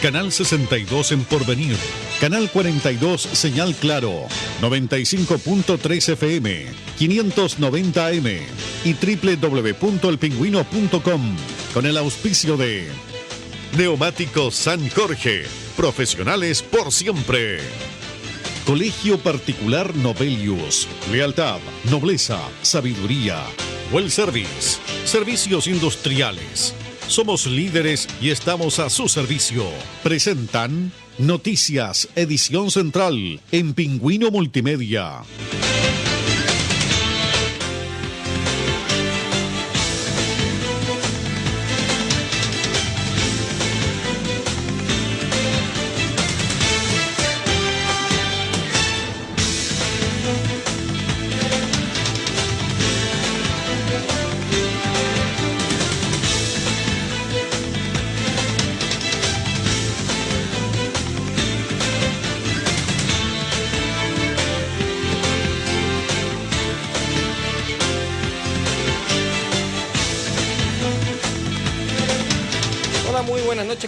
Canal 62 en Porvenir, Canal 42 Señal Claro, 95.3 FM, 590 AM y www.elpingüino.com con el auspicio de Neumáticos San Jorge, profesionales por siempre. Colegio Particular Novelius, lealtad, nobleza, sabiduría. Well Service, servicios industriales. Somos líderes y estamos a su servicio. Presentan Noticias, edición central, en Pingüino Multimedia.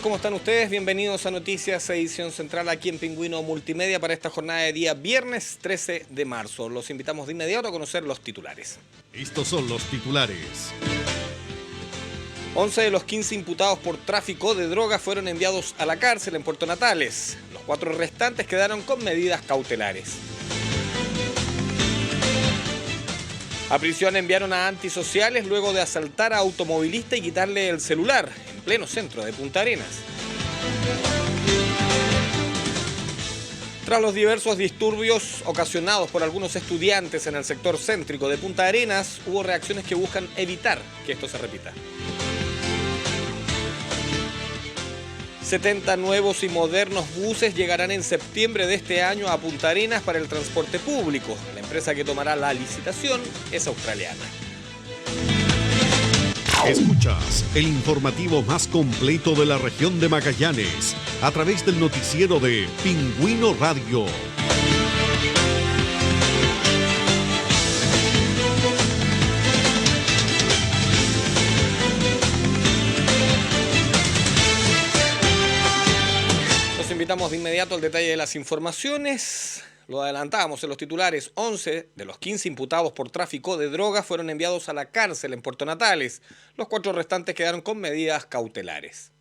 ¿Cómo están ustedes? Bienvenidos a Noticias, edición central aquí en Pingüino Multimedia para esta jornada de día viernes 13 de marzo. Los invitamos de inmediato a conocer los titulares. Estos son los titulares. 11 de los 15 imputados por tráfico de drogas fueron enviados a la cárcel en Puerto Natales. Los 4 restantes quedaron con medidas cautelares. A prisión enviaron a antisociales luego de asaltar a automovilista y quitarle el celular en pleno centro de Punta Arenas. Tras los diversos disturbios ocasionados por algunos estudiantes en el sector céntrico de Punta Arenas, hubo reacciones que buscan evitar que esto se repita. 70 nuevos y modernos buses llegarán en septiembre de este año a Punta Arenas para el transporte público. La empresa que tomará la licitación es australiana. Escuchas el informativo más completo de la región de Magallanes a través del noticiero de Pingüino Radio. Invitamos de inmediato al detalle de las informaciones. Lo adelantábamos en los titulares. 11 de los 15 imputados por tráfico de drogas fueron enviados a la cárcel en Puerto Natales. Los 4 restantes quedaron con medidas cautelares.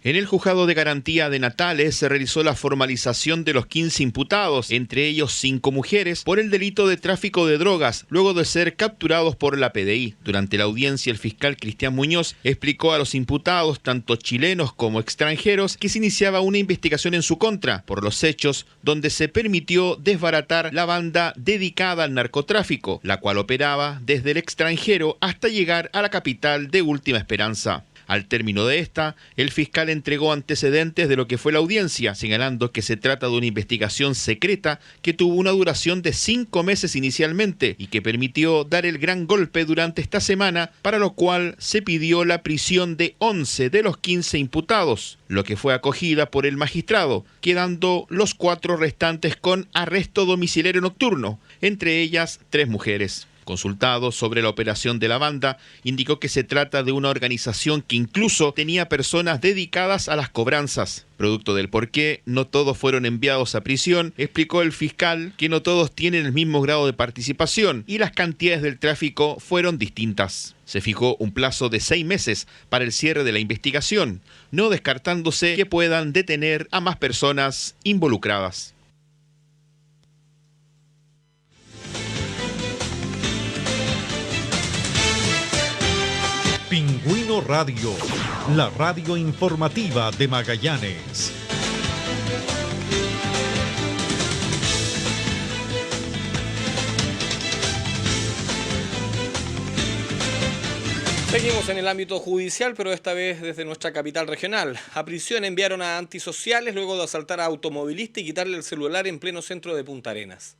En el juzgado de garantía de Natales se realizó la formalización de los 15 imputados, entre ellos 5 mujeres, por el delito de tráfico de drogas, luego de ser capturados por la PDI. Durante la audiencia, el fiscal Cristian Muñoz explicó a los imputados, tanto chilenos como extranjeros, que se iniciaba una investigación en su contra por los hechos donde se permitió desbaratar la banda dedicada al narcotráfico, la cual operaba desde el extranjero hasta llegar a la capital de Última Esperanza. Al término de esta, el fiscal entregó antecedentes de lo que fue la audiencia, señalando que se trata de una investigación secreta que tuvo una duración de 5 meses inicialmente y que permitió dar el gran golpe durante esta semana, para lo cual se pidió la prisión de 11 de los 15 imputados, lo que fue acogida por el magistrado, quedando los 4 restantes con arresto domiciliario nocturno, entre ellas 3 mujeres. Consultado sobre la operación de la banda, indicó que se trata de una organización que incluso tenía personas dedicadas a las cobranzas. Producto del porqué no todos fueron enviados a prisión, explicó el fiscal que no todos tienen el mismo grado de participación y las cantidades del tráfico fueron distintas. Se fijó un plazo de 6 meses para el cierre de la investigación, no descartándose que puedan detener a más personas involucradas. Pingüino Radio, la radio informativa de Magallanes. Seguimos en el ámbito judicial, pero esta vez desde nuestra capital regional. A prisión enviaron a antisociales luego de asaltar a automovilista y quitarle el celular en pleno centro de Punta Arenas.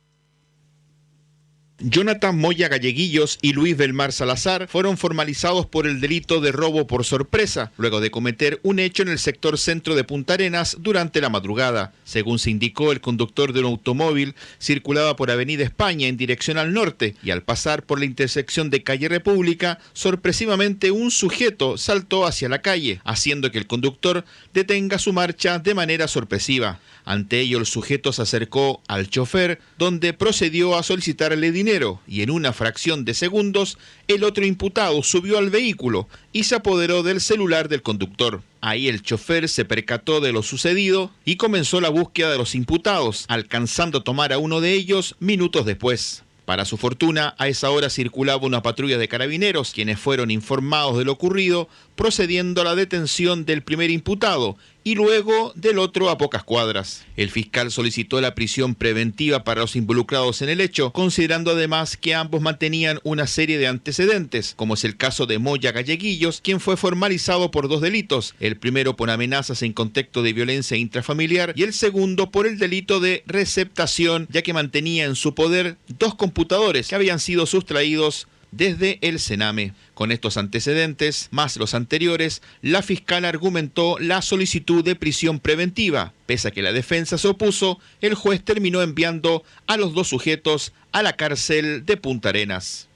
Jonathan Moya Galleguillos y Luis Belmar Salazar fueron formalizados por el delito de robo por sorpresa, luego de cometer un hecho en el sector centro de Punta Arenas durante la madrugada. Según se indicó, el conductor de un automóvil circulaba por Avenida España en dirección al norte y al pasar por la intersección de Calle República, sorpresivamente un sujeto saltó hacia la calle, haciendo que el conductor detenga su marcha de manera sorpresiva. Ante ello, el sujeto se acercó al chofer, donde procedió a solicitarle dinero, y en una fracción de segundos, el otro imputado subió al vehículo y se apoderó del celular del conductor. Ahí el chofer se percató de lo sucedido y comenzó la búsqueda de los imputados, alcanzando a tomar a uno de ellos minutos después. Para su fortuna, a esa hora circulaba una patrulla de carabineros, quienes fueron informados de lo ocurrido, procediendo a la detención del primer imputado y luego del otro a pocas cuadras. El fiscal solicitó la prisión preventiva para los involucrados en el hecho, considerando además que ambos mantenían una serie de antecedentes, como es el caso de Moya Galleguillos, quien fue formalizado por 2 delitos, el primero por amenazas en contexto de violencia intrafamiliar y el segundo por el delito de receptación, ya que mantenía en su poder 2 computadores que habían sido sustraídos desde el Sename. Con estos antecedentes, más los anteriores, la fiscal argumentó la solicitud de prisión preventiva. Pese a que la defensa se opuso, el juez terminó enviando a los 2 sujetos a la cárcel de Punta Arenas.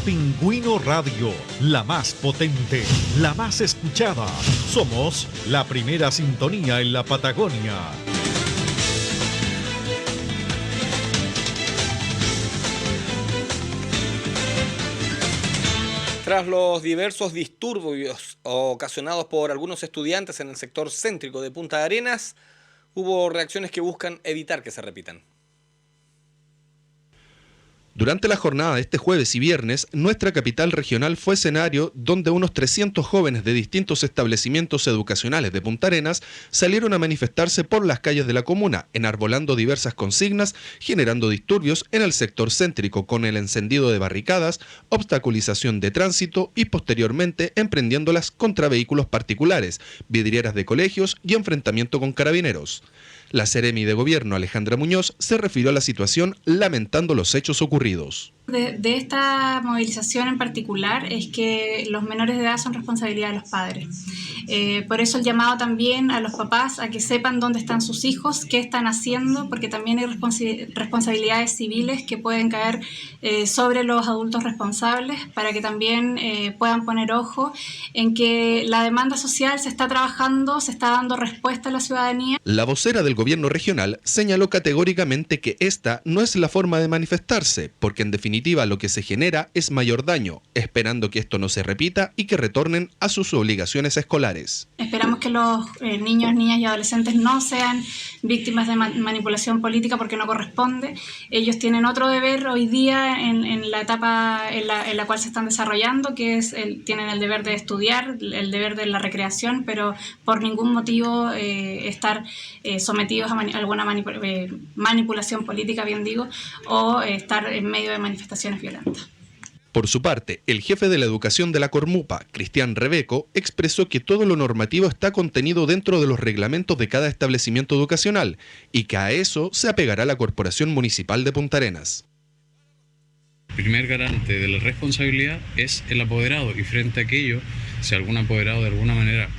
Pingüino Radio, la más potente, la más escuchada. Somos la primera sintonía en la Patagonia. Tras los diversos disturbios ocasionados por algunos estudiantes en el sector céntrico de Punta Arenas, hubo reacciones que buscan evitar que se repitan. Durante la jornada de este jueves y viernes, nuestra capital regional fue escenario donde unos 300 jóvenes de distintos establecimientos educacionales de Punta Arenas salieron a manifestarse por las calles de la comuna, enarbolando diversas consignas, generando disturbios en el sector céntrico con el encendido de barricadas, obstaculización de tránsito y posteriormente emprendiéndolas contra vehículos particulares, vidrieras de colegios y enfrentamiento con carabineros. La Seremi de Gobierno, Alejandra Muñoz, se refirió a la situación lamentando los hechos ocurridos. De esta movilización en particular es que los menores de edad son responsabilidad de los padres. Por eso el llamado también a los papás a que sepan dónde están sus hijos, qué están haciendo, porque también hay responsabilidades civiles que pueden caer sobre los adultos responsables para que también puedan poner ojo en que la demanda social se está trabajando, se está dando respuesta a la ciudadanía. La vocera del gobierno regional señaló categóricamente que esta no es la forma de manifestarse, porque en definitiva lo que se genera es mayor daño, esperando que esto no se repita y que retornen a sus obligaciones escolares. Esperamos que los niños, niñas y adolescentes no sean víctimas de manipulación política porque no corresponde. Ellos tienen otro deber hoy día en la etapa en la cual se están desarrollando, que es tienen el deber de estudiar, el deber de la recreación, pero por ningún motivo estar sometidos a alguna manipulación política, bien digo, o estar en medio de manifestaciones violentas. Por su parte, el jefe de la educación de la Cormupa, Cristian Rebeco, expresó que todo lo normativo está contenido dentro de los reglamentos de cada establecimiento educacional y que a eso se apegará la Corporación Municipal de Punta Arenas. El primer garante de la responsabilidad es el apoderado y frente a aquello, si algún apoderado de alguna manera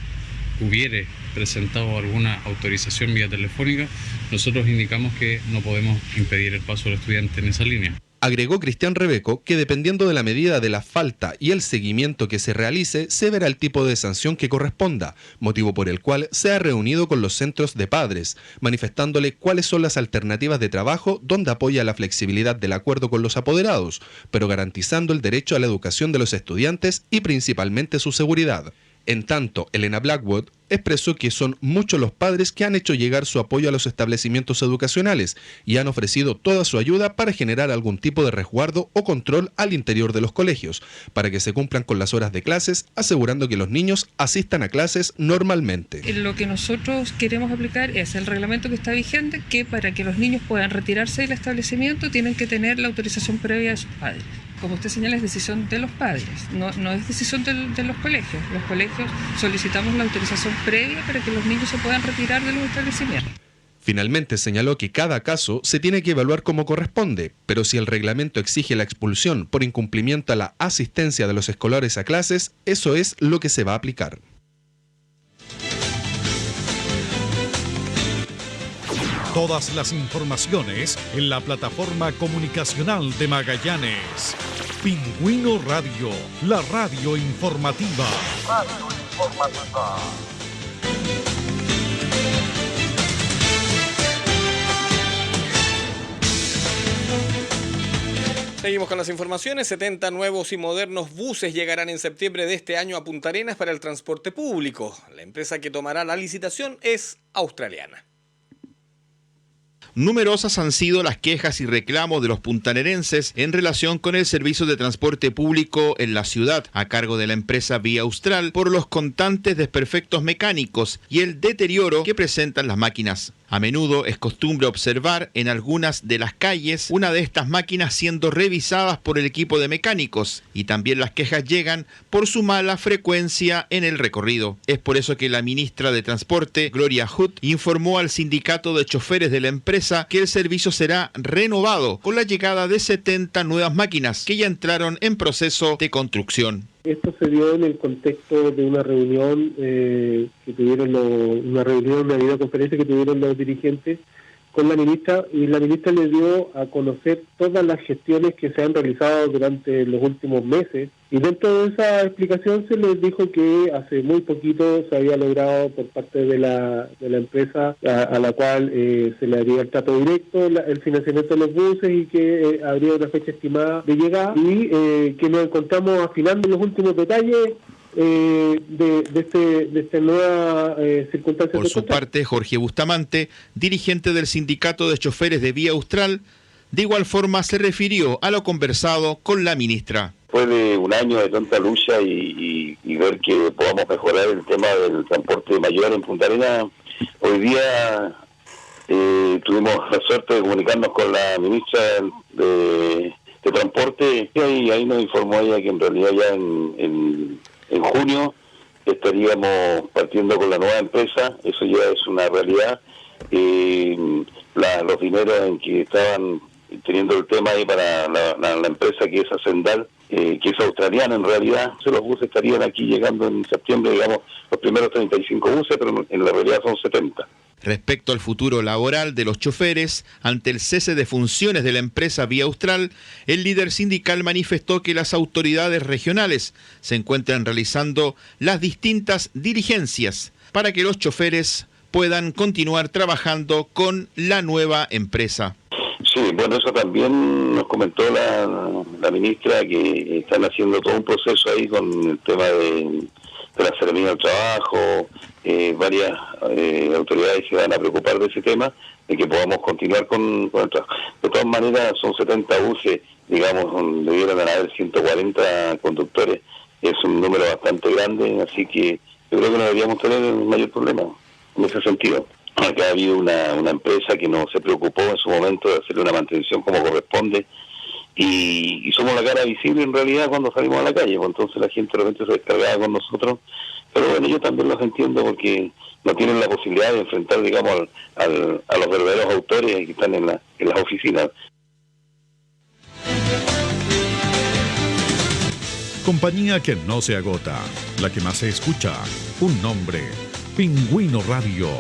hubiere presentado alguna autorización vía telefónica, nosotros indicamos que no podemos impedir el paso del estudiante en esa línea. Agregó Cristian Rebeco que dependiendo de la medida de la falta y el seguimiento que se realice, se verá el tipo de sanción que corresponda, motivo por el cual se ha reunido con los centros de padres, manifestándole cuáles son las alternativas de trabajo donde apoya la flexibilidad del acuerdo con los apoderados, pero garantizando el derecho a la educación de los estudiantes y principalmente su seguridad. En tanto, Elena Blackwood expresó que son muchos los padres que han hecho llegar su apoyo a los establecimientos educacionales y han ofrecido toda su ayuda para generar algún tipo de resguardo o control al interior de los colegios, para que se cumplan con las horas de clases, asegurando que los niños asistan a clases normalmente. Lo que nosotros queremos aplicar es el reglamento que está vigente, que para que los niños puedan retirarse del establecimiento tienen que tener la autorización previa de sus padres. Como usted señala, es decisión de los padres, no es decisión de los colegios. Los colegios solicitamos la autorización previa para que los niños se puedan retirar de los establecimientos. Finalmente señaló que cada caso se tiene que evaluar como corresponde, pero si el reglamento exige la expulsión por incumplimiento a la asistencia de los escolares a clases, eso es lo que se va a aplicar. Todas las informaciones en la plataforma comunicacional de Magallanes. Pingüino Radio, la radio informativa. Seguimos con las informaciones. 70 nuevos y modernos buses llegarán en septiembre de este año a Punta Arenas para el transporte público. La empresa que tomará la licitación es australiana. Numerosas han sido las quejas y reclamos de los puntanerenses en relación con el servicio de transporte público en la ciudad, a cargo de la empresa Vía Austral, por los constantes desperfectos mecánicos y el deterioro que presentan las máquinas. A menudo es costumbre observar en algunas de las calles una de estas máquinas siendo revisadas por el equipo de mecánicos, y también las quejas llegan por su mala frecuencia en el recorrido. Es por eso que la ministra de Transporte, Gloria Hood, informó al sindicato de choferes de la empresa que el servicio será renovado con la llegada de 70 nuevas máquinas que ya entraron en proceso de construcción. Esto se dio en el contexto de una reunión una videoconferencia que tuvieron los dirigentes con la ministra, y la ministra le dio a conocer todas las gestiones que se han realizado durante los últimos meses, y dentro de esa explicación se les dijo que hace muy poquito se había logrado por parte de la empresa a la cual se le haría el trato directo, el financiamiento de los buses, y que habría una fecha estimada de llegada, y que nos encontramos afinando los últimos detalles de esta nueva circunstancia. Por su parte, Jorge Bustamante, dirigente del sindicato de choferes de Vía Austral, de igual forma se refirió a lo conversado con la ministra. Después de un año de tanta lucha y ver que podamos mejorar el tema del transporte mayor en Punta Arenas, hoy día tuvimos la suerte de comunicarnos con la ministra de Transporte, y ahí nos informó ella que en realidad ya en junio estaríamos partiendo con la nueva empresa. Eso ya es una realidad. Los dineros en que estaban teniendo el tema ahí para la empresa que es Ascendal, que es australiana en realidad, los buses estarían aquí llegando en septiembre, digamos, los primeros 35 buses, pero en la realidad son 70. Respecto al futuro laboral de los choferes, ante el cese de funciones de la empresa Vía Austral, el líder sindical manifestó que las autoridades regionales se encuentran realizando las distintas diligencias para que los choferes puedan continuar trabajando con la nueva empresa. Sí, bueno, eso también nos comentó la ministra, que están haciendo todo un proceso ahí con el tema de la Seremía del Trabajo. Varias autoridades se van a preocupar de ese tema, de que podamos continuar con el trabajo. De todas maneras, son 70 buses, digamos, debieran haber 140 conductores, es un número bastante grande, así que yo creo que no deberíamos tener mayor problema en ese sentido. Acá ha habido una empresa que no se preocupó en su momento de hacerle una mantención como corresponde, y somos la cara visible en realidad cuando salimos a la calle, pues entonces la gente de repente se descargaba con nosotros, pero bueno, yo también los entiendo porque no tienen la posibilidad de enfrentar, digamos, a los verdaderos autores que están en las oficinas. Compañía que no se agota, la que más se escucha, un nombre, Pingüino Radio.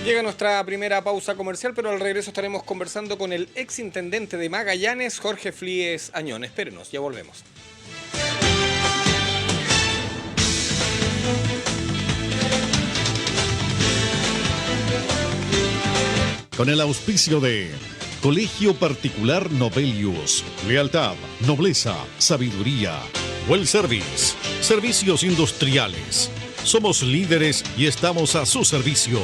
Llega nuestra primera pausa comercial, pero al regreso estaremos conversando con el exintendente de Magallanes, Jorge Flies Añón. Espérenos, ya volvemos. Con el auspicio de Colegio Particular Novelius, lealtad, nobleza, sabiduría, Well Service, servicios industriales. Somos líderes y estamos a su servicio.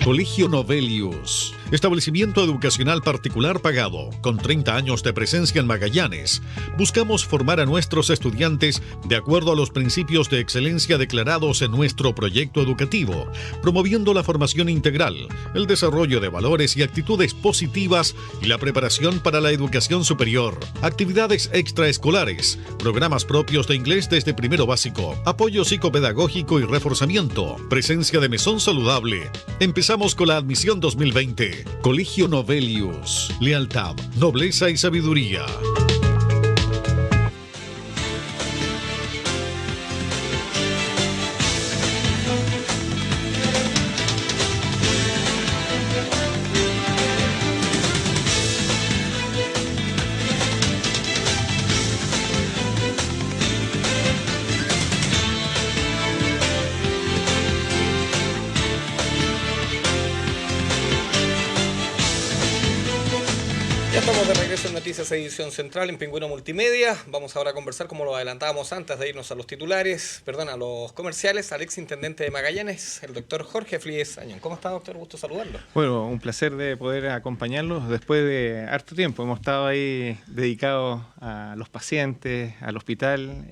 Colegio Novelius, Establecimiento educacional particular pagado, con 30 años de presencia en Magallanes. Buscamos formar a nuestros estudiantes de acuerdo a los principios de excelencia declarados en nuestro proyecto educativo, promoviendo la formación integral, el desarrollo de valores y actitudes positivas y la preparación para la educación superior. Actividades extraescolares, programas propios de inglés desde primero básico, apoyo psicopedagógico y reforzamiento, presencia de mesón saludable. Empezamos con la admisión 2020. Colegio Novelius. Lealtad, nobleza y sabiduría. Estamos de regreso en Noticias Edición Central en Pingüino Multimedia. Vamos ahora a conversar, como lo adelantábamos antes de irnos a los a los comerciales, al exintendente de Magallanes, el doctor Jorge Flies Añón. ¿Cómo está, doctor? Gusto saludarlo. Bueno, un placer de poder acompañarlos después de harto tiempo. Hemos estado ahí dedicados a los pacientes, al hospital,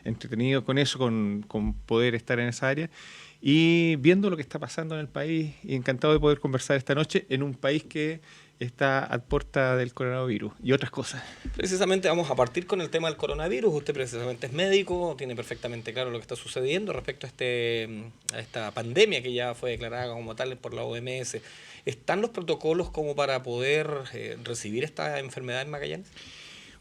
entretenidos con eso, con poder estar en esa área y viendo lo que está pasando en el país, y encantado de poder conversar esta noche en un país que está a puerta del coronavirus y otras cosas. Precisamente vamos a partir con el tema del coronavirus. Usted precisamente es médico, tiene perfectamente claro lo que está sucediendo respecto a esta pandemia que ya fue declarada como tal por la OMS. ¿Están los protocolos como para poder recibir esta enfermedad en Magallanes?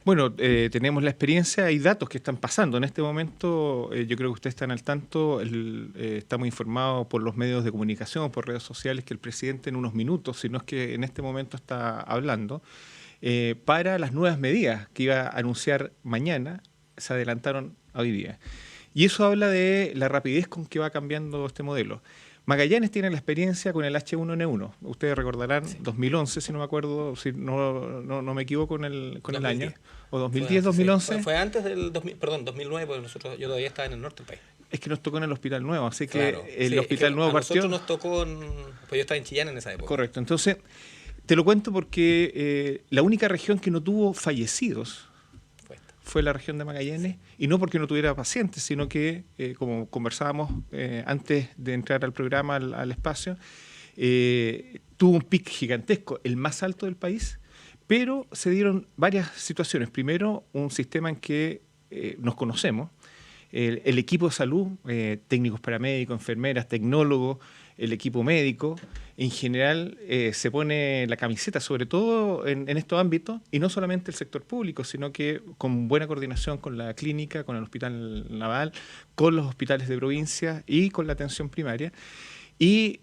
Bueno, tenemos la experiencia y datos que están pasando. En este momento, yo creo que ustedes están al tanto, estamos informados por los medios de comunicación, por redes sociales, que el presidente en unos minutos, si no es que en este momento está hablando, para las nuevas medidas que iba a anunciar mañana, se adelantaron a hoy día. Y eso habla de la rapidez con que va cambiando este modelo. Magallanes tiene la experiencia con el H1N1. Ustedes recordarán, sí. 2011, si no me acuerdo, si no me equivoco con el año. O 2010, 2011. Sí. Fue antes del 2009, porque yo todavía estaba en el norte del país. Es que nos tocó en el Hospital Nuevo, así que claro, el Hospital Nuevo partió. A nosotros nos tocó, pues yo estaba en Chillán en esa época. Correcto, entonces te lo cuento porque la única región que no tuvo fallecidos fue la región de Magallanes, y no porque no tuviera pacientes, sino que, como conversábamos antes de entrar al programa, al espacio, tuvo un pic gigantesco, el más alto del país, pero se dieron varias situaciones. Primero, un sistema en que nos conocemos, el equipo de salud, técnicos paramédicos, enfermeras, tecnólogos, el equipo médico, en general se pone la camiseta, sobre todo en estos ámbitos, y no solamente el sector público, sino que con buena coordinación con la clínica, con el Hospital Naval, con los hospitales de provincia y con la atención primaria. ¿Y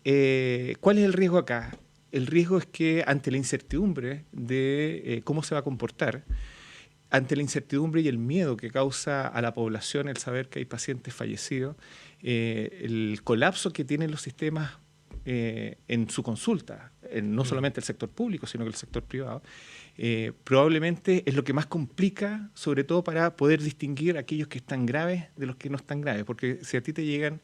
cuál es el riesgo acá? El riesgo es que ante la incertidumbre de cómo se va a comportar, ante la incertidumbre y el miedo que causa a la población el saber que hay pacientes fallecidos, el colapso que tienen los sistemas en su consulta, no solamente el sector público, sino que el sector privado, probablemente es lo que más complica, sobre todo para poder distinguir aquellos que están graves de los que no están graves. Porque si a ti te llegan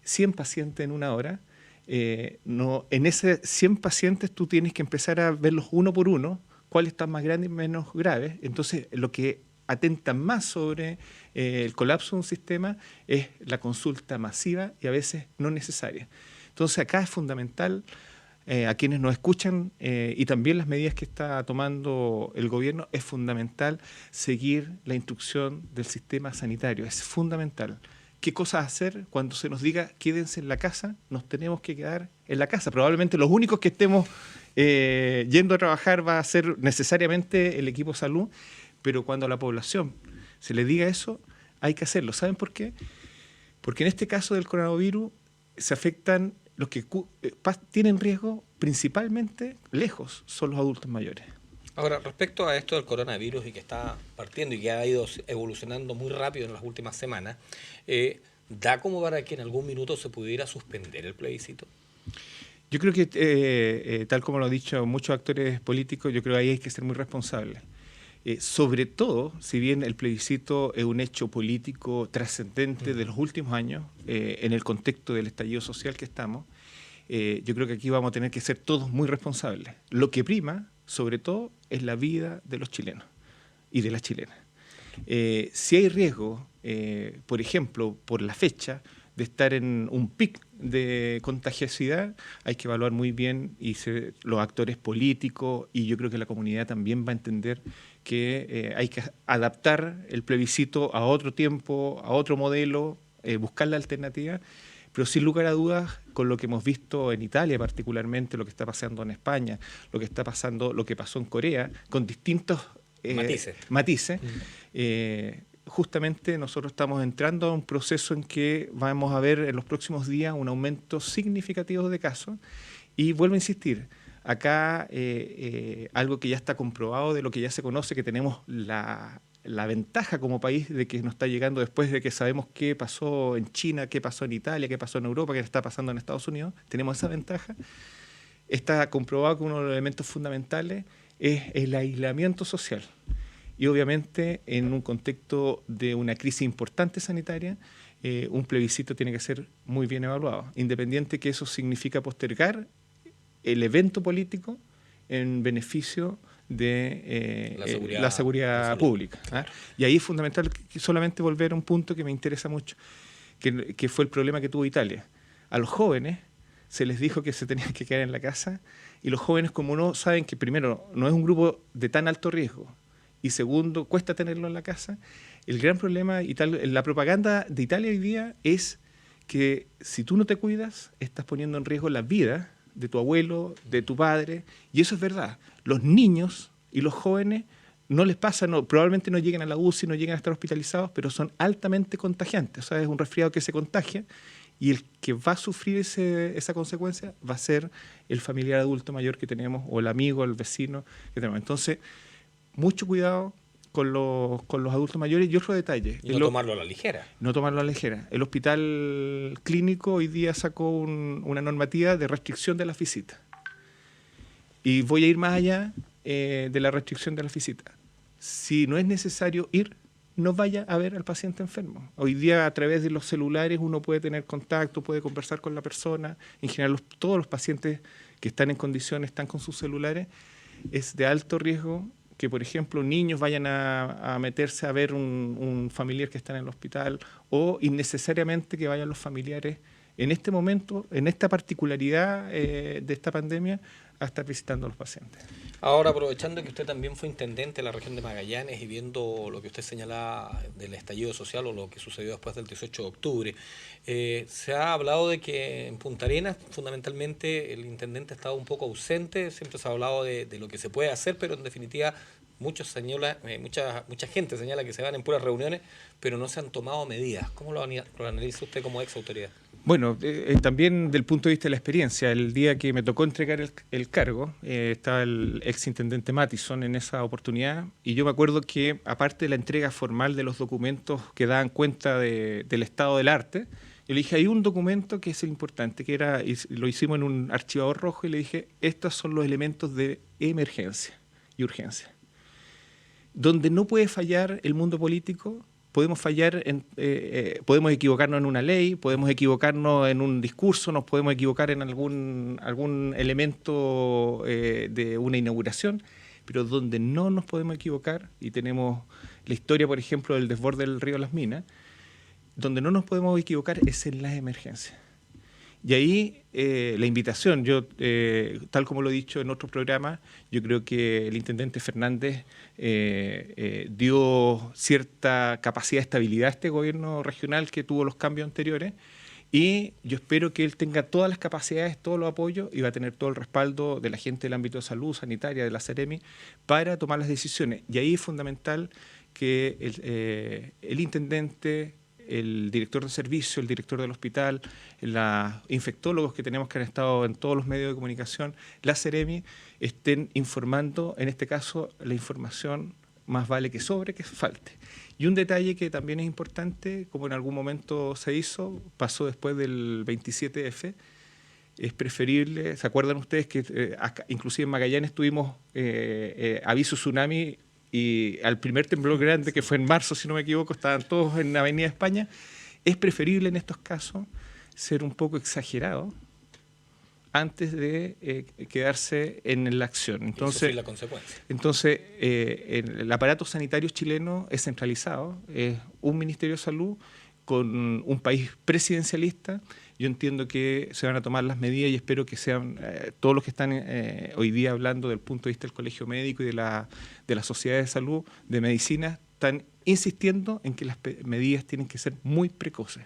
100 pacientes en una hora, en esos 100 pacientes tú tienes que empezar a verlos uno por uno, cuáles están más grandes y menos graves. Entonces, lo que atenta más sobre el colapso de un sistema es la consulta masiva y a veces no necesaria. Entonces, acá es fundamental, a quienes nos escuchan y también las medidas que está tomando el gobierno, es fundamental seguir la instrucción del sistema sanitario. Es fundamental. ¿Qué cosas hacer cuando se nos diga quédense en la casa? Nos tenemos que quedar en la casa. Probablemente los únicos que estemos yendo a trabajar va a ser necesariamente el equipo de salud, pero cuando a la población se le diga eso, hay que hacerlo. ¿Saben por qué? Porque en este caso del coronavirus se afectan los que tienen riesgo principalmente lejos, son los adultos mayores. Ahora, respecto a esto del coronavirus y que está partiendo y que ha ido evolucionando muy rápido en las últimas semanas, ¿da como para que en algún minuto se pudiera suspender el plebiscito? Yo creo que, tal como lo han dicho muchos actores políticos, yo creo que ahí hay que ser muy responsables. Sobre todo, si bien el plebiscito es un hecho político trascendente de los últimos años, en el contexto del estallido social que estamos, yo creo que aquí vamos a tener que ser todos muy responsables. Lo que prima, sobre todo, es la vida de los chilenos y de las chilenas. Si hay riesgo, por ejemplo, por la fecha, de estar en un pic de contagiosidad, hay que evaluar muy bien los actores políticos, y yo creo que la comunidad también va a entender que hay que adaptar el plebiscito a otro tiempo, a otro modelo, buscar la alternativa, pero sin lugar a dudas, con lo que hemos visto en Italia particularmente, lo que está pasando en España, lo que está pasando, lo que pasó en Corea, con distintos matices. Justamente nosotros estamos entrando a un proceso en que vamos a ver en los próximos días un aumento significativo de casos, y vuelvo a insistir, acá algo que ya está comprobado, de lo que ya se conoce, que tenemos la ventaja como país de que nos está llegando después de que sabemos qué pasó en China, qué pasó en Italia, qué pasó en Europa, qué está pasando en Estados Unidos. Tenemos esa ventaja. Está comprobado que uno de los elementos fundamentales es el aislamiento social. Y obviamente en un contexto de una crisis importante sanitaria, un plebiscito tiene que ser muy bien evaluado, independiente que eso significa postergar el evento político en beneficio de la seguridad pública. Claro. Y ahí es fundamental solamente volver a un punto que me interesa mucho, que fue el problema que tuvo Italia. A los jóvenes se les dijo que se tenían que quedar en la casa, y los jóvenes, como no saben que primero no es un grupo de tan alto riesgo, y segundo, cuesta tenerlo en la casa, el gran problema, la propaganda de Italia hoy día es que si tú no te cuidas, estás poniendo en riesgo la vida de tu abuelo, de tu padre, y eso es verdad. Los niños y los jóvenes no les pasa, probablemente no lleguen a la UCI, no lleguen a estar hospitalizados, pero son altamente contagiantes. O sea, es un resfriado que se contagia, y el que va a sufrir esa consecuencia va a ser el familiar adulto mayor que tenemos, o el amigo, el vecino que tenemos. Entonces, mucho cuidado con los adultos mayores. Y otro detalle. Y no tomarlo a la ligera. No tomarlo a la ligera. El hospital clínico hoy día sacó una normativa de restricción de las visitas. Y voy a ir más allá de la restricción de las visitas. Si no es necesario ir, no vaya a ver al paciente enfermo. Hoy día, a través de los celulares, uno puede tener contacto, puede conversar con la persona. En general, todos los pacientes que están en condiciones están con sus celulares. Es de alto riesgo que, por ejemplo, niños vayan a meterse a ver un familiar que está en el hospital, o innecesariamente que vayan los familiares en este momento, en esta particularidad de esta pandemia, a estar visitando a los pacientes. Ahora, aprovechando que usted también fue intendente de la región de Magallanes y viendo lo que usted señalaba del estallido social o lo que sucedió después del 18 de octubre, se ha hablado de que en Punta Arenas fundamentalmente el intendente ha estado un poco ausente. Siempre se ha hablado de lo que se puede hacer, pero en definitiva mucha gente señala que se van en puras reuniones, pero no se han tomado medidas. ¿Cómo lo analiza usted como ex autoridad? Bueno, también del punto de vista de la experiencia, el día que me tocó entregar el cargo, estaba el exintendente Mattison en esa oportunidad, y yo me acuerdo que, aparte de la entrega formal de los documentos que daban cuenta del estado del arte, yo le dije, hay un documento que es el importante, que era, y lo hicimos en un archivador rojo, y le dije, estos son los elementos de emergencia y urgencia. Donde no puede fallar el mundo político. Podemos fallar, podemos equivocarnos en una ley, podemos equivocarnos en un discurso, nos podemos equivocar en algún elemento de una inauguración, pero donde no nos podemos equivocar, y tenemos la historia, por ejemplo, del desborde del río Las Minas, donde no nos podemos equivocar es en las emergencias. Y ahí la invitación, yo tal como lo he dicho en otros programas, yo creo que el intendente Fernández dio cierta capacidad de estabilidad a este gobierno regional que tuvo los cambios anteriores, y yo espero que él tenga todas las capacidades, todos los apoyos, y va a tener todo el respaldo de la gente del ámbito de salud, sanitaria, de la Seremi, para tomar las decisiones. Y ahí es fundamental que el intendente, el director de servicio, el director del hospital, los infectólogos que tenemos que han estado en todos los medios de comunicación, la Seremi, estén informando, en este caso, la información más vale que sobre que falte. Y un detalle que también es importante, como en algún momento se hizo, pasó después del 27F, es preferible, ¿se acuerdan ustedes que inclusive en Magallanes tuvimos aviso tsunami? Y al primer temblor grande, que fue en marzo, si no me equivoco, estaban todos en la Avenida España. Es preferible en estos casos ser un poco exagerado antes de quedarse en la acción. Entonces, la consecuencia. Entonces, el aparato sanitario chileno es centralizado, es un Ministerio de Salud con un país presidencialista. Yo entiendo que se van a tomar las medidas y espero que sean todos los que están hoy día hablando del punto de vista del Colegio Médico y de la Sociedad de Salud, de Medicina, están insistiendo en que las medidas tienen que ser muy precoces,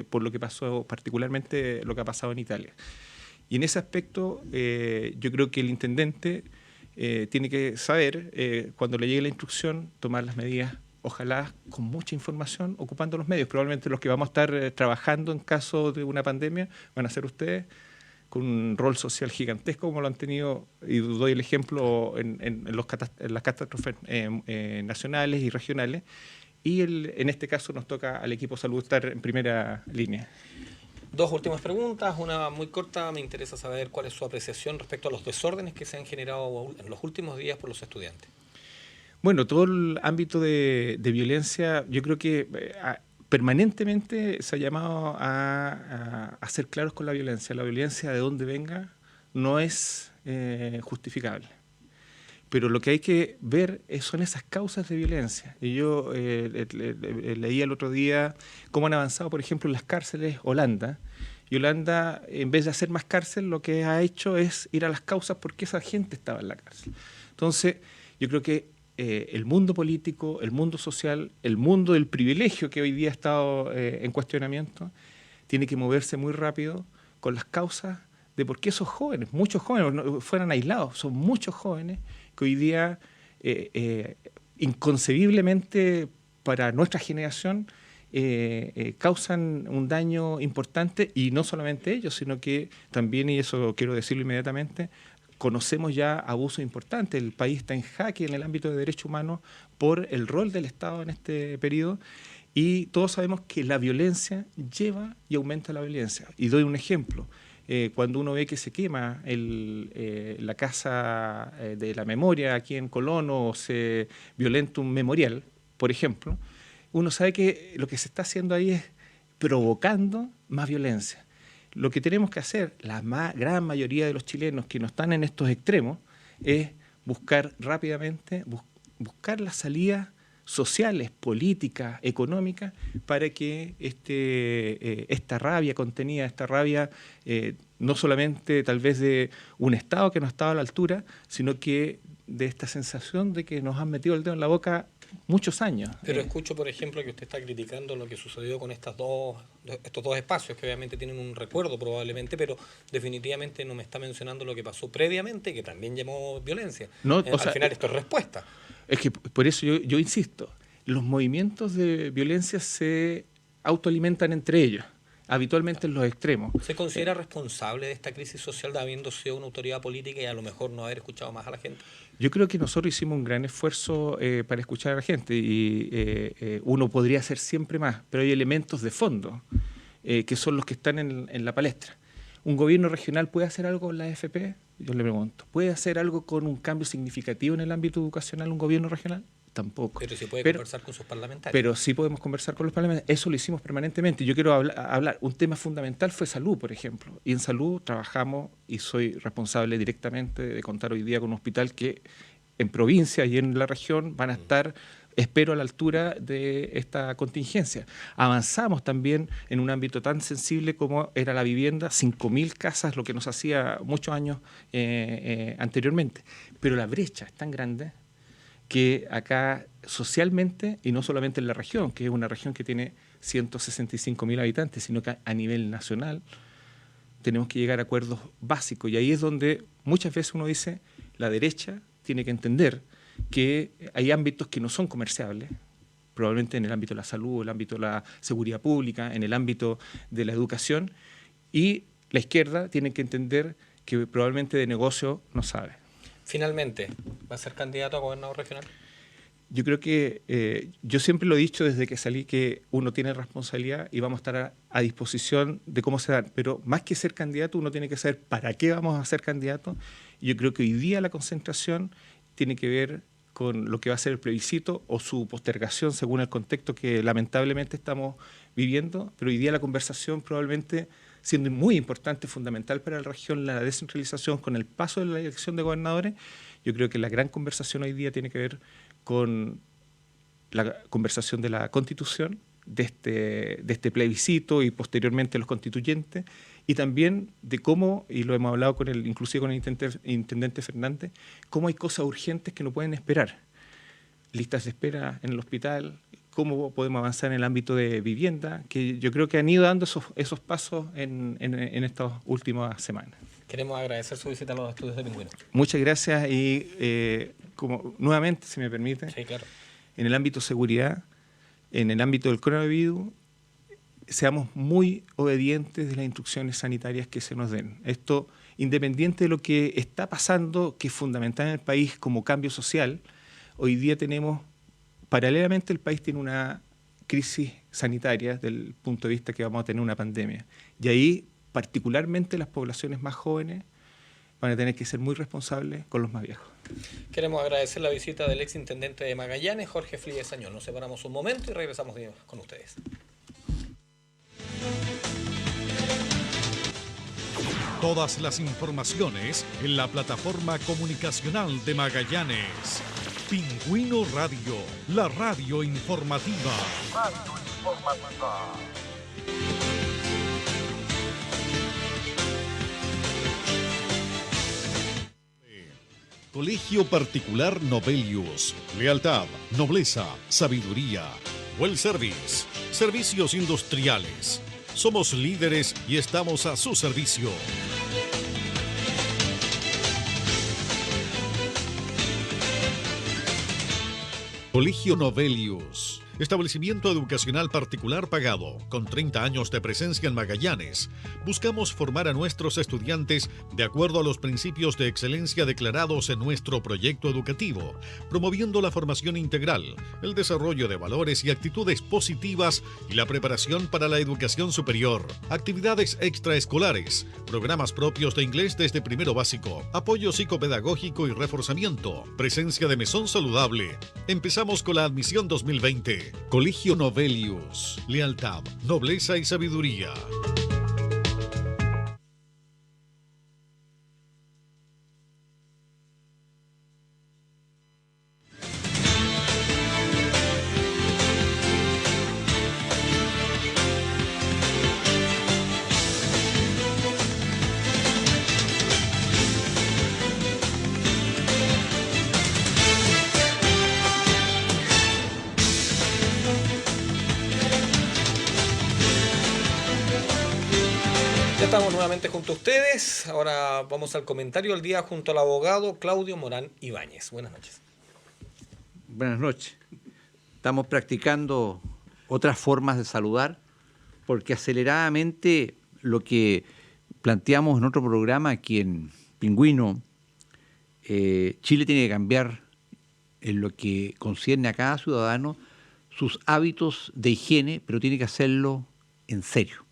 por lo que pasó, particularmente lo que ha pasado en Italia. Y en ese aspecto yo creo que el intendente tiene que saber, cuando le llegue la instrucción, tomar las medidas, ojalá con mucha información, ocupando los medios. Probablemente los que vamos a estar trabajando en caso de una pandemia van a ser ustedes, con un rol social gigantesco como lo han tenido, y doy el ejemplo en las catástrofes nacionales y regionales, y en este caso nos toca al equipo de salud estar en primera línea. Dos últimas preguntas, una muy corta. Me interesa saber cuál es su apreciación respecto a los desórdenes que se han generado en los últimos días por los estudiantes. Bueno, todo el ámbito de violencia, yo creo que permanentemente se ha llamado a ser claros con la violencia. La violencia, de donde venga, no es justificable. Pero lo que hay que ver son esas causas de violencia. Y yo leí el otro día cómo han avanzado, por ejemplo, en las cárceles Holanda. Y Holanda, en vez de hacer más cárcel, lo que ha hecho es ir a las causas porque esa gente estaba en la cárcel. Entonces, yo creo que el mundo político, el mundo social, el mundo del privilegio que hoy día ha estado en cuestionamiento, tiene que moverse muy rápido con las causas de por qué esos jóvenes, muchos jóvenes, no fueran aislados, son muchos jóvenes que hoy día inconcebiblemente para nuestra generación causan un daño importante, y no solamente ellos, sino que también, y eso quiero decirlo inmediatamente, conocemos ya abusos importantes. El país está en jaque en el ámbito de derechos humanos por el rol del Estado en este periodo, y todos sabemos que la violencia lleva y aumenta la violencia. Y doy un ejemplo. Cuando uno ve que se quema la casa de la memoria aquí en Colón, o se violenta un memorial, por ejemplo, uno sabe que lo que se está haciendo ahí es provocando más violencia. Lo que tenemos que hacer, la gran mayoría de los chilenos que no están en estos extremos, es buscar rápidamente, buscar las salidas sociales, políticas, económicas, para que esta rabia contenida, esta rabia no solamente tal vez de un Estado que no estaba a la altura, sino que de esta sensación de que nos han metido el dedo en la boca muchos años. Pero escucho, por ejemplo, que usted está criticando lo que sucedió con estos dos espacios, que obviamente tienen un recuerdo probablemente, pero definitivamente no me está mencionando lo que pasó previamente, que también llamó violencia. No, al final esto es respuesta. Es que por eso yo insisto, los movimientos de violencia se autoalimentan entre ellos, habitualmente en los extremos. ¿Se considera responsable de esta crisis social de habiendo sido una autoridad política y a lo mejor no haber escuchado más a la gente? Yo creo que nosotros hicimos un gran esfuerzo para escuchar a la gente, y uno podría hacer siempre más, pero hay elementos de fondo que son los que están en la palestra. ¿Un gobierno regional puede hacer algo con la AFP? Yo le pregunto. ¿Puede hacer algo con un cambio significativo en el ámbito educacional un gobierno regional? Tampoco. Pero sí puede conversar con sus parlamentarios. Pero sí podemos conversar con los parlamentarios. Eso lo hicimos permanentemente. Yo quiero hablar. Un tema fundamental fue salud, por ejemplo. Y en salud trabajamos, y soy responsable directamente de contar hoy día con un hospital que en provincia y en la región van a estar, espero, a la altura de esta contingencia. Avanzamos también en un ámbito tan sensible como era la vivienda, 5.000 casas, lo que nos hacía muchos años anteriormente. Pero la brecha es tan grande que acá socialmente, y no solamente en la región, que es una región que tiene 165.000 habitantes, sino que a nivel nacional tenemos que llegar a acuerdos básicos. Y ahí es donde muchas veces uno dice, la derecha tiene que entender que hay ámbitos que no son comerciables, probablemente en el ámbito de la salud, el ámbito de la seguridad pública, en el ámbito de la educación, y la izquierda tiene que entender que probablemente de negocio no sabe. Finalmente, ¿va a ser candidato a gobernador regional? Yo creo que yo siempre lo he dicho desde que salí, que uno tiene responsabilidad y vamos a estar a disposición de cómo se dan. Pero más que ser candidato, uno tiene que saber para qué vamos a ser candidato. Y yo creo que hoy día la concentración tiene que ver con lo que va a ser el plebiscito o su postergación según el contexto que lamentablemente estamos viviendo. Pero hoy día la conversación probablemente siendo muy importante, fundamental para la región la descentralización con el paso de la elección de gobernadores. Yo creo que la gran conversación hoy día tiene que ver con la conversación de la Constitución, de este plebiscito y posteriormente los constituyentes, y también de cómo, y lo hemos hablado inclusive con el intendente Fernández, cómo hay cosas urgentes que no pueden esperar. Listas de espera en el hospital, cómo podemos avanzar en el ámbito de vivienda, que yo creo que han ido dando esos pasos en estas últimas semanas. Queremos agradecer su visita a los estudios de Pingüino. Muchas gracias y nuevamente, si me permite, sí, claro. En el ámbito de seguridad, en el ámbito del coronavirus, seamos muy obedientes de las instrucciones sanitarias que se nos den. Esto, independiente de lo que está pasando, que es fundamental en el país como cambio social, hoy día paralelamente el país tiene una crisis sanitaria desde el punto de vista que vamos a tener una pandemia. Y ahí, particularmente las poblaciones más jóvenes, van a tener que ser muy responsables con los más viejos. Queremos agradecer la visita del exintendente de Magallanes, Jorge Flies Añón. Nos separamos un momento y regresamos con ustedes. Todas las informaciones en la plataforma comunicacional de Magallanes. Pingüino Radio, la radio informativa. Colegio Particular Nobelius. Lealtad, nobleza, sabiduría. Well Service. Servicios industriales. Somos líderes y estamos a su servicio. Colegio Nobelius. Establecimiento educacional particular pagado, con 30 años de presencia en Magallanes. Buscamos formar a nuestros estudiantes de acuerdo a los principios de excelencia declarados en nuestro proyecto educativo, promoviendo la formación integral, el desarrollo de valores y actitudes positivas y la preparación para la educación superior. Actividades extraescolares, programas propios de inglés desde primero básico, apoyo psicopedagógico y reforzamiento, presencia de mesón saludable. Empezamos con la admisión 2020. Colegio Nobelius. Lealtad, nobleza y sabiduría. Estamos nuevamente junto a ustedes. Ahora vamos al comentario del día junto al abogado Claudio Morán Ibáñez. Buenas noches. Buenas noches. Estamos practicando otras formas de saludar porque aceleradamente lo que planteamos en otro programa aquí en Pingüino, Chile tiene que cambiar en lo que concierne a cada ciudadano sus hábitos de higiene, pero tiene que hacerlo en serio.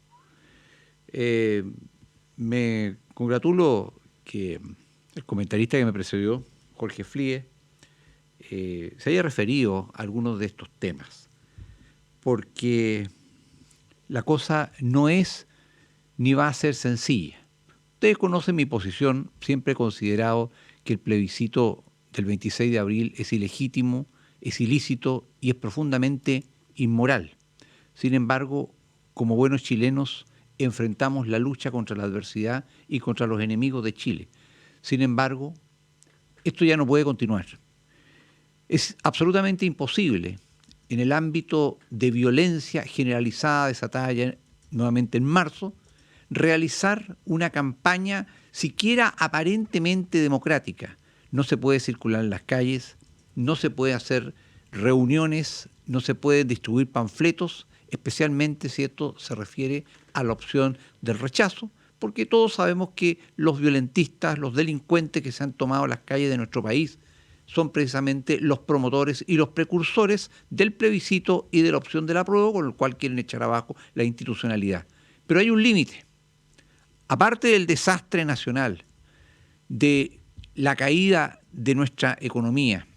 Me congratulo que el comentarista que me precedió, Jorge Flies, se haya referido a algunos de estos temas, porque la cosa no es ni va a ser sencilla. Ustedes conocen mi posición, siempre he considerado que el plebiscito del 26 de abril es ilegítimo, es ilícito y es profundamente inmoral. Sin embargo, como buenos chilenos, enfrentamos la lucha contra la adversidad y contra los enemigos de Chile. Sin embargo, esto ya no puede continuar. Es absolutamente imposible en el ámbito de violencia generalizada desatada ya nuevamente en marzo, realizar una campaña siquiera aparentemente democrática. No se puede circular en las calles, no se puede hacer reuniones, no se pueden distribuir panfletos, especialmente si esto se refiere a la opción del rechazo, porque todos sabemos que los violentistas, los delincuentes que se han tomado las calles de nuestro país son precisamente los promotores y los precursores del plebiscito y de la opción del apruebo, con el cual quieren echar abajo la institucionalidad. Pero hay un límite. Aparte del desastre nacional, de la caída de nuestra economía,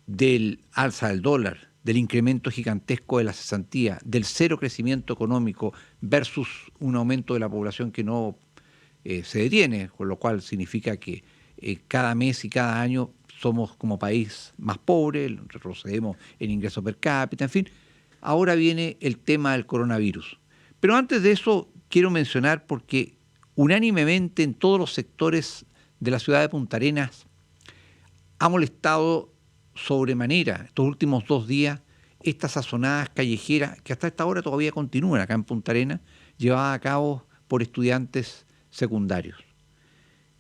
del alza del dólar, del incremento gigantesco de la cesantía, del cero crecimiento económico versus un aumento de la población que no se detiene, con lo cual significa que cada mes y cada año somos como país más pobre, retrocedemos en ingreso per cápita, en fin. Ahora viene el tema del coronavirus. Pero antes de eso quiero mencionar, porque unánimemente en todos los sectores de la ciudad de Punta Arenas ha molestado sobremanera estos últimos 2 días estas sazonadas callejeras que hasta esta hora todavía continúan acá en Punta Arenas, llevadas a cabo por estudiantes secundarios.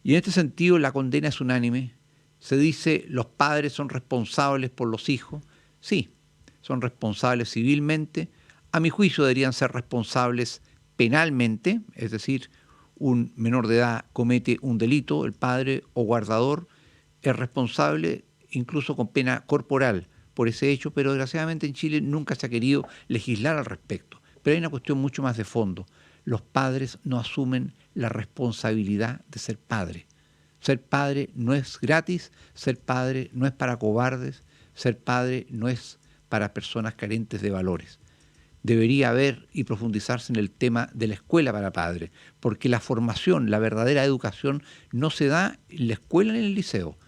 Y en este sentido la condena es unánime. Se dice los padres son responsables por los hijos. Sí, son responsables civilmente. A mi juicio deberían ser responsables penalmente, es decir, un menor de edad comete un delito, el padre o guardador es responsable incluso con pena corporal por ese hecho, pero desgraciadamente en Chile nunca se ha querido legislar al respecto. Pero hay una cuestión mucho más de fondo. Los padres no asumen la responsabilidad de ser padre. Ser padre no es gratis, ser padre no es para cobardes, ser padre no es para personas carentes de valores. Debería haber y profundizarse en el tema de la escuela para padres, porque la formación, la verdadera educación, no se da en la escuela ni en el liceo,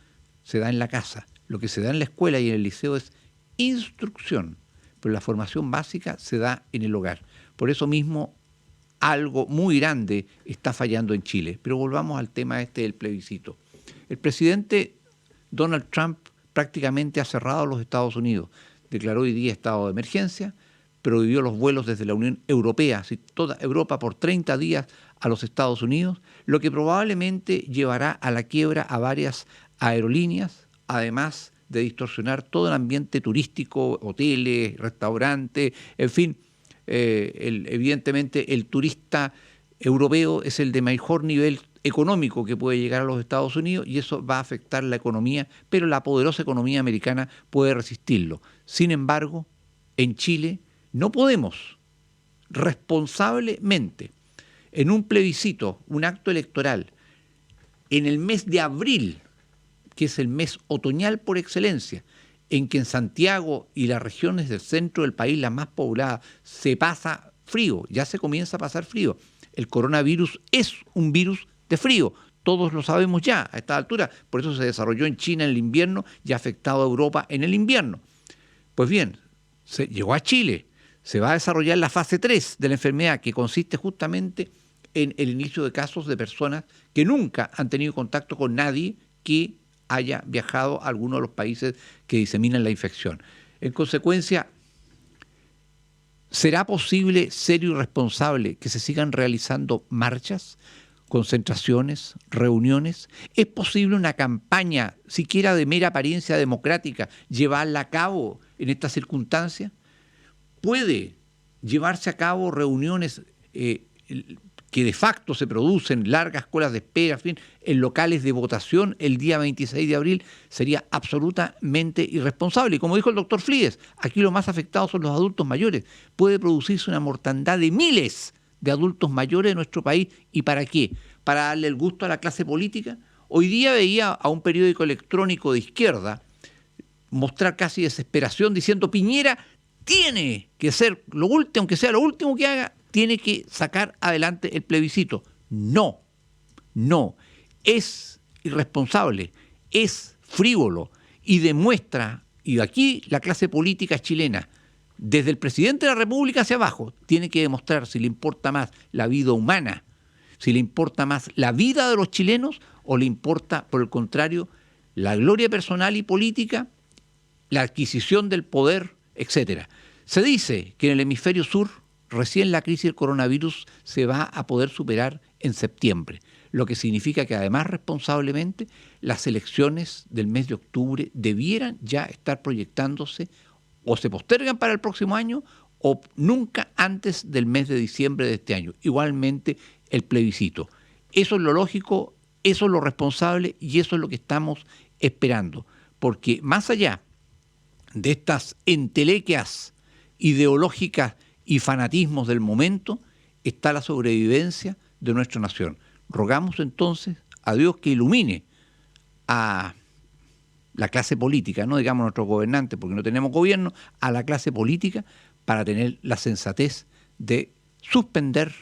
se da en la casa. Lo que se da en la escuela y en el liceo es instrucción, pero la formación básica se da en el hogar. Por eso mismo, algo muy grande está fallando en Chile. Pero volvamos al tema del plebiscito. El presidente Donald Trump prácticamente ha cerrado los Estados Unidos. Declaró hoy día estado de emergencia, prohibió los vuelos desde la Unión Europea, toda Europa por 30 días a los Estados Unidos, lo que probablemente llevará a la quiebra a varias aerolíneas, además de distorsionar todo el ambiente turístico, hoteles, restaurantes, en fin. Evidentemente el turista europeo es el de mejor nivel económico que puede llegar a los Estados Unidos y eso va a afectar la economía, pero la poderosa economía americana puede resistirlo. Sin embargo, en Chile no podemos responsablemente en un plebiscito, un acto electoral, en el mes de abril, que es el mes otoñal por excelencia, en que en Santiago y las regiones del centro del país, las más pobladas, se pasa frío, ya se comienza a pasar frío. El coronavirus es un virus de frío, todos lo sabemos ya a esta altura, por eso se desarrolló en China en el invierno y ha afectado a Europa en el invierno. Pues bien, llegó a Chile, se va a desarrollar la fase 3 de la enfermedad, que consiste justamente en el inicio de casos de personas que nunca han tenido contacto con nadie que haya viajado a alguno de los países que diseminan la infección. En consecuencia, ¿será posible, serio y responsable, que se sigan realizando marchas, concentraciones, reuniones? ¿Es posible una campaña, siquiera de mera apariencia democrática, llevarla a cabo en estas circunstancias? ¿Puede llevarse a cabo reuniones que de facto se producen, largas colas de espera, en fin, en locales de votación el día 26 de abril? Sería absolutamente irresponsable. Y como dijo el doctor Flies, aquí los más afectados son los adultos mayores. Puede producirse una mortandad de miles de adultos mayores de nuestro país. ¿Y para qué? ¿Para darle el gusto a la clase política? Hoy día veía a un periódico electrónico de izquierda mostrar casi desesperación diciendo: Piñera tiene que ser lo último, aunque sea lo último que haga, tiene que sacar adelante el plebiscito. No, es irresponsable, es frívolo y demuestra, y aquí la clase política chilena, desde el presidente de la República hacia abajo, tiene que demostrar si le importa más la vida humana, si le importa más la vida de los chilenos o le importa, por el contrario, la gloria personal y política, la adquisición del poder, etcétera. Se dice que en el hemisferio sur recién la crisis del coronavirus se va a poder superar en septiembre, lo que significa que además responsablemente las elecciones del mes de octubre debieran ya estar proyectándose o se postergan para el próximo año o nunca antes del mes de diciembre de este año. Igualmente el plebiscito. Eso es lo lógico, eso es lo responsable y eso es lo que estamos esperando, porque más allá de estas entelequias ideológicas y fanatismos del momento, está la sobrevivencia de nuestra nación. Rogamos entonces a Dios que ilumine a la clase política, no digamos nuestros gobernantes porque no tenemos gobierno, a la clase política para tener la sensatez de suspender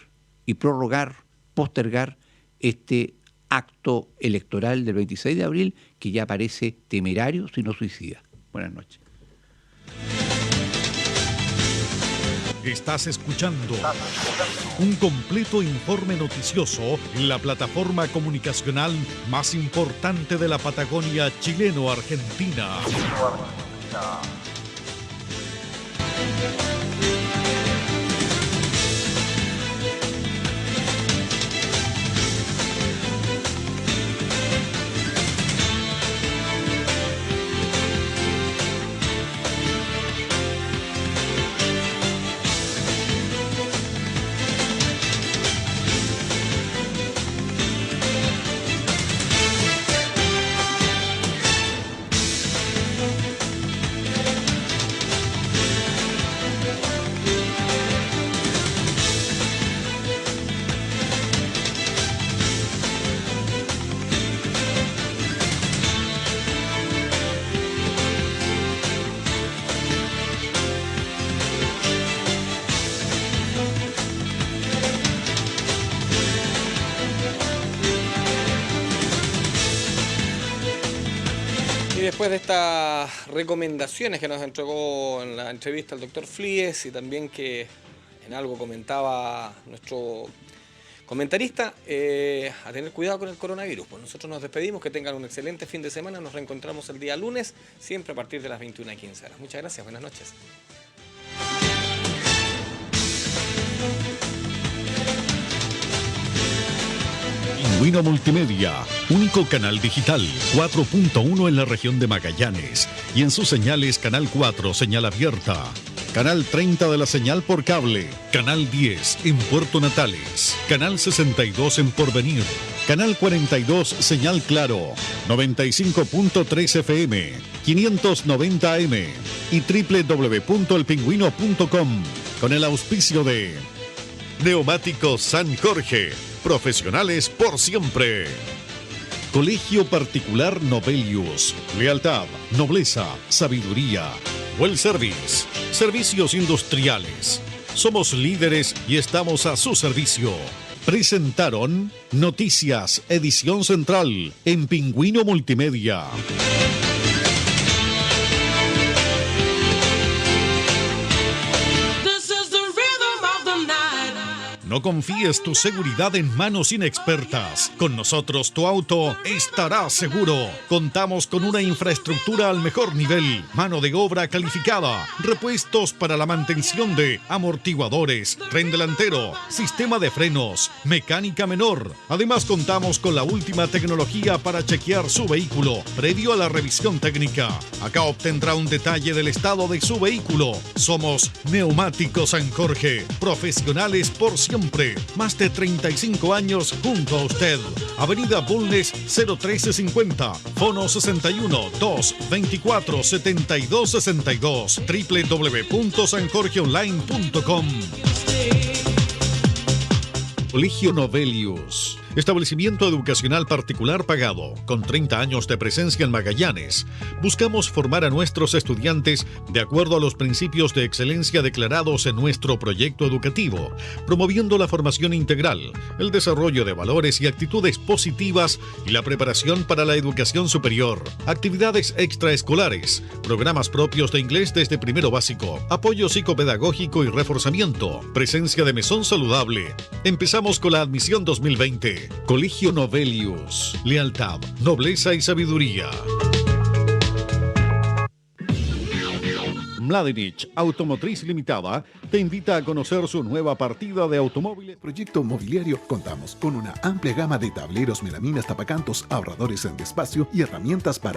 y prorrogar, postergar este acto electoral del 26 de abril que ya parece temerario, si no suicida. Buenas noches. Estás escuchando un completo informe noticioso en la plataforma comunicacional más importante de la Patagonia chileno-argentina. Después de estas recomendaciones que nos entregó en la entrevista el doctor Flies y también que en algo comentaba nuestro comentarista, a tener cuidado con el coronavirus. Pues nosotros nos despedimos, que tengan un excelente fin de semana, nos reencontramos el día lunes, siempre a partir de las 21:15 horas. Muchas gracias, buenas noches. Pingüino Multimedia, único canal digital 4.1 en la región de Magallanes y en sus señales Canal 4, señal abierta, Canal 30 de la señal por cable, Canal 10 en Puerto Natales, Canal 62 en Porvenir, Canal 42 señal Claro, 95.3 FM, 590 AM y www.elpingüino.com con el auspicio de Neumáticos San Jorge. Profesionales por siempre. Colegio Particular Novelius. Lealtad, nobleza, sabiduría. Well Service. Servicios industriales. Somos líderes y estamos a su servicio. Presentaron Noticias, edición central en Pingüino Multimedia. No confíes tu seguridad en manos inexpertas. Con nosotros tu auto estará seguro. Contamos con una infraestructura al mejor nivel, mano de obra calificada, repuestos para la mantención de amortiguadores, tren delantero, sistema de frenos, mecánica menor. Además contamos con la última tecnología para chequear su vehículo previo a la revisión técnica. Acá obtendrá un detalle del estado de su vehículo. Somos Neumáticos San Jorge, profesionales por siempre. Más de 35 años junto a usted. Avenida Bulnes 01350, Fono 61 224 7262, www.sanjorgeonline.com. Colegio Novelius. Establecimiento educacional particular pagado, con 30 años de presencia en Magallanes. Buscamos formar a nuestros estudiantes de acuerdo a los principios de excelencia declarados en nuestro proyecto educativo, promoviendo la formación integral, el desarrollo de valores y actitudes positivas y la preparación para la educación superior. Actividades extraescolares, programas propios de inglés desde primero básico, apoyo psicopedagógico y reforzamiento, presencia de mesón saludable. Empezamos con la admisión 2020. Colegio Novelius. Lealtad, nobleza y sabiduría. Mladenich Automotriz Limitada te invita a conocer su nueva partida de automóviles. Proyecto Mobiliario. Contamos con una amplia gama de tableros, melaminas, tapacantos, ahorradores en espacio y herramientas para